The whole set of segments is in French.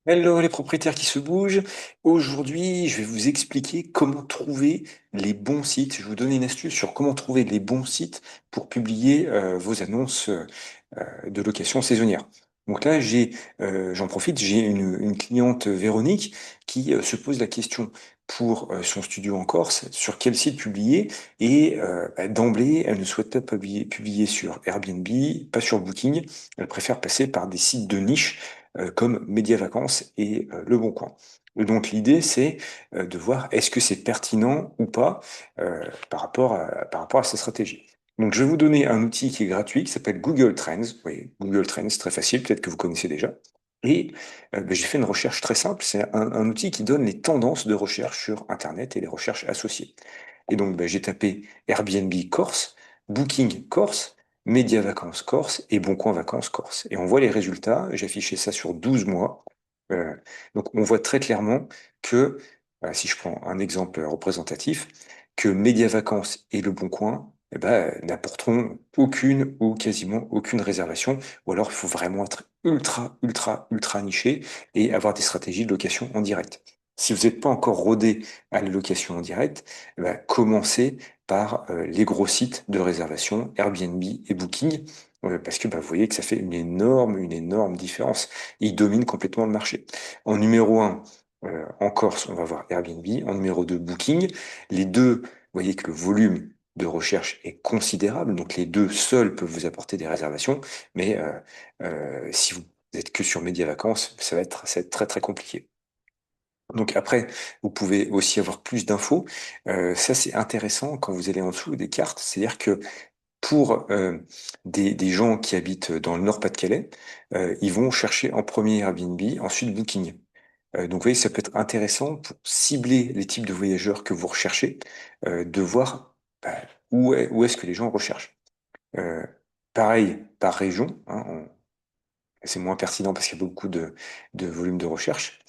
Hello les propriétaires qui se bougent. Aujourd'hui, je vais vous expliquer comment trouver les bons sites. Je vais vous donner une astuce sur comment trouver les bons sites pour publier vos annonces de location saisonnière. Donc là, j'en profite, j'ai une cliente Véronique qui se pose la question pour son studio en Corse, sur quel site publier. Et d'emblée, elle ne souhaite pas publier sur Airbnb, pas sur Booking. Elle préfère passer par des sites de niche comme Média Vacances et Le Bon Coin. Et donc l'idée, c'est de voir est-ce que c'est pertinent ou pas par rapport à sa stratégie. Donc je vais vous donner un outil qui est gratuit, qui s'appelle Google Trends. Vous voyez, Google Trends, très facile, peut-être que vous connaissez déjà. Et j'ai fait une recherche très simple, c'est un outil qui donne les tendances de recherche sur Internet et les recherches associées. Et donc, j'ai tapé Airbnb Corse, Booking Corse, Média Vacances Corse et Boncoin Vacances Corse. Et on voit les résultats. J'ai affiché ça sur 12 mois. Euh, donc, on voit très clairement que, si je prends un exemple représentatif, que Média Vacances et Le Boncoin n'apporteront aucune ou quasiment aucune réservation. Ou alors, il faut vraiment être ultra, ultra, ultra niché et avoir des stratégies de location en direct. Si vous n'êtes pas encore rodé à la location en direct, commencez par les gros sites de réservation, Airbnb et Booking, parce que vous voyez que ça fait une énorme différence. Ils dominent complètement le marché. En numéro un, en Corse, on va voir Airbnb. En numéro 2, Booking. Les deux, vous voyez que le volume de recherche est considérable, donc les deux seuls peuvent vous apporter des réservations, mais si vous êtes que sur Média Vacances, ça va être très très compliqué. Donc après, vous pouvez aussi avoir plus d'infos. Ça, c'est intéressant quand vous allez en dessous des cartes. C'est-à-dire que pour des gens qui habitent dans le Nord-Pas-de-Calais, ils vont chercher en premier Airbnb, ensuite Booking. Donc vous voyez, ça peut être intéressant pour cibler les types de voyageurs que vous recherchez, de voir où est-ce que les gens recherchent. Euh, Pareil par région, hein, c'est moins pertinent parce qu'il y a beaucoup de volume de recherche.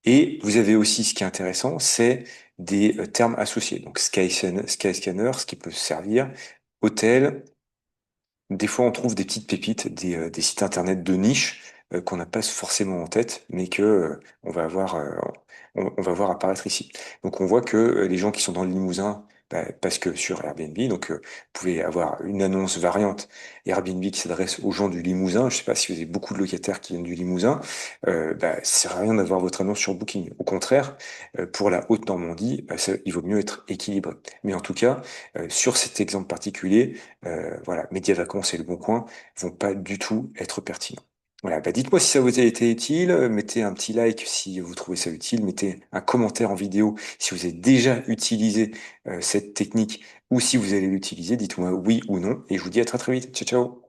Et vous avez aussi, ce qui est intéressant, c'est des termes associés. Donc Skyscanner, ce qui peut servir, hôtel. Des fois, on trouve des petites pépites, des sites internet de niche qu'on n'a pas forcément en tête, mais que on va voir apparaître ici. Donc, on voit que les gens qui sont dans le Limousin, parce que sur Airbnb, donc vous pouvez avoir une annonce variante Airbnb qui s'adresse aux gens du Limousin. Je ne sais pas si vous avez beaucoup de locataires qui viennent du Limousin, ça sert à rien d'avoir votre annonce sur Booking. Au contraire, pour la Haute-Normandie, il vaut mieux être équilibré. Mais en tout cas, sur cet exemple particulier, voilà, Média Vacances et Le Bon Coin vont pas du tout être pertinents. Voilà, dites-moi si ça vous a été utile, mettez un petit like si vous trouvez ça utile, mettez un commentaire en vidéo si vous avez déjà utilisé cette technique ou si vous allez l'utiliser, dites-moi oui ou non, et je vous dis à très très vite. Ciao, ciao!